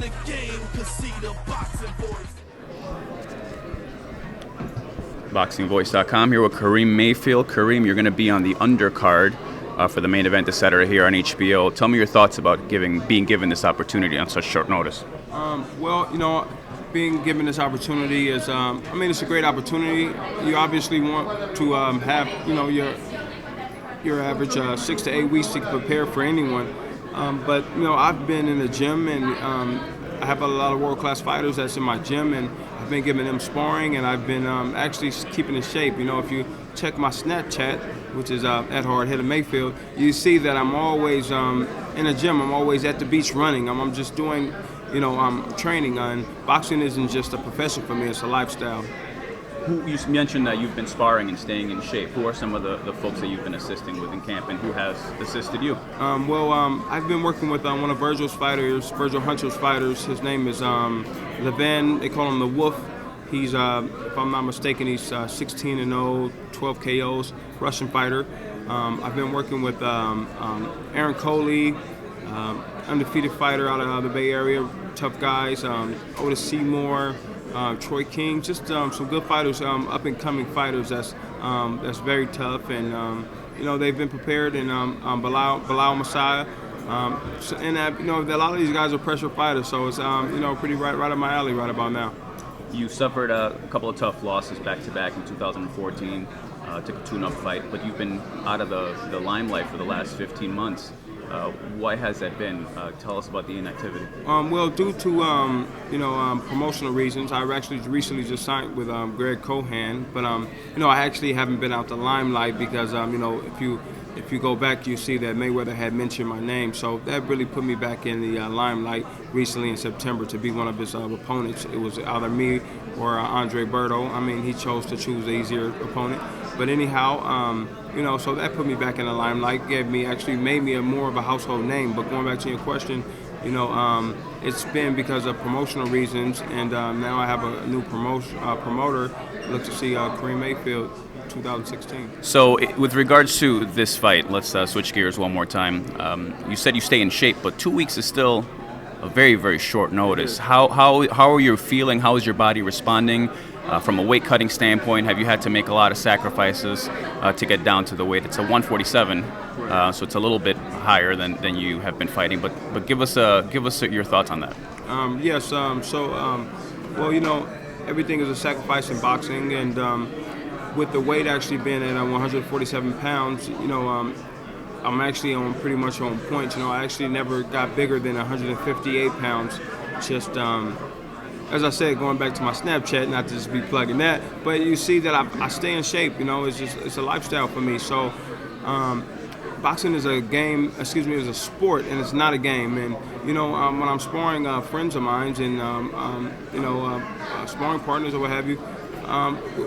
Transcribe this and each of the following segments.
in the game could see the boxing voice. ThaBoxingvoice.com here with Karim Mayfield. Karim, you're going to be on the undercard for the main event this Saturday here on HBO. Tell me your thoughts about being given this opportunity on such short notice. Being given this opportunity is, it's a great opportunity. You obviously want to have, your average 6 to 8 weeks to prepare for anyone. But I've been in the gym and I have a lot of world-class fighters that's in my gym, and I've been giving them sparring, and I've been actually keeping in shape. If you check my Snapchat, which is at Hardhead Mayfield, you see that I'm always in the gym. I'm always at the beach running. I'm just doing, I'm training. And boxing isn't just a profession for me; it's a lifestyle. You mentioned that you've been sparring and staying in shape. Who are some of the folks that you've been assisting with in camp, and who has assisted you? I've been working with one of Virgil Hunter's fighters. His name is Levan. They call him the Wolf. He's, if I'm not mistaken, he's 16-0, 12 KOs, Russian fighter. I've been working with Aaron Coley, undefeated fighter out of the Bay Area, tough guys. Otis Seymour. Troy King, just some good fighters, up-and-coming fighters that's very tough, and they've been prepared. And Bilal Messiah, a lot of these guys are pressure fighters, so it's pretty right up my alley right about now. You suffered a couple of tough losses back-to-back in 2014. Took a tune-up fight, but you've been out of the limelight for the last 15 months. Why has that been? Tell us about the inactivity. Due to promotional reasons. I actually recently just signed with Greg Cohan, but I actually haven't been out the limelight because if you go back, you see that Mayweather had mentioned my name, so that really put me back in the limelight recently in September to be one of his opponents. It was either me or Andre Berto. He chose to choose the easier opponent. But anyhow, so that put me back in the limelight, made me more of a household name. But going back to your question, it's been because of promotional reasons, and now I have a new promoter. Look to see Karim Mayfield 2016. So with regards to this fight, let's switch gears one more time. You said you stay in shape, but 2 weeks is still a very, very short notice. How are you feeling? How is your body responding? From a weight cutting standpoint, have you had to make a lot of sacrifices to get down to the weight? It's a 147, so it's a little bit higher than you have been fighting. But give us your thoughts on that. Yes. Everything is a sacrifice in boxing, and with the weight actually being at 147 pounds, I'm actually pretty much on point. I actually never got bigger than 158 pounds. Just as I said, going back to my Snapchat, not to just be plugging that, but you see that I stay in shape. It's a lifestyle for me. So boxing is a game. Is a sport, and it's not a game. And when I'm sparring friends of mine and sparring partners or what have you,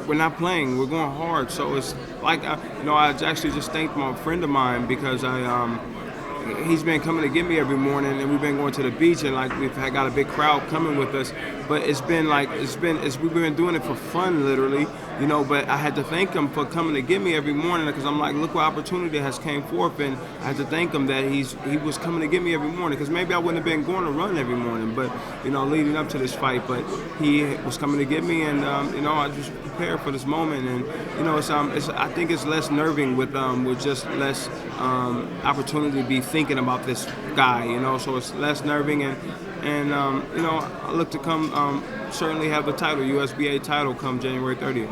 we're not playing. We're going hard. So it's like I actually just thanked my friend of mine because he's been coming to get me every morning, and we've been going to the beach, and we've got a big crowd coming with us. But we've been doing it for fun, literally, But I had to thank him for coming to get me every morning because I'm like, look what opportunity has came forth, and I had to thank him that he was coming to get me every morning because maybe I wouldn't have been going to run every morning, but leading up to this fight, but he was coming to get me, and I just prepared for this moment, and I think it's less nerving with just less opportunity to be thinking about this guy, so it's less nerving, and I look to come certainly have the title, USBA title, come January 30th.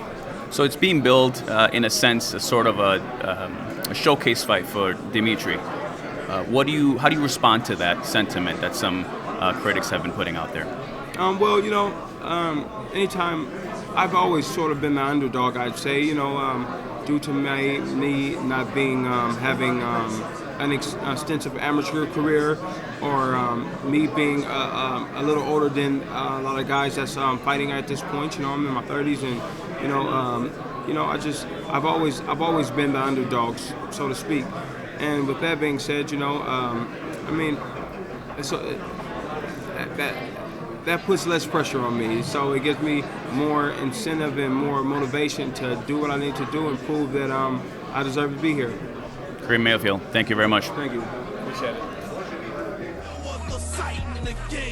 So it's being billed in a sense as sort of a showcase fight for Dimitri. How do you respond to that sentiment that some critics have been putting out there? Anytime I've always sort of been the underdog, I'd say, due to me not being having an extensive amateur career, or me being a little older than a lot of guys that's fighting at this point. I'm in my 30s, and I've always been the underdog, so to speak. And with that being said, that puts less pressure on me. So it gives me more incentive and more motivation to do what I need to do and prove that I deserve to be here. Karim Mayfield, thank you very much. Thank you. Appreciate it. Was the sight in the game.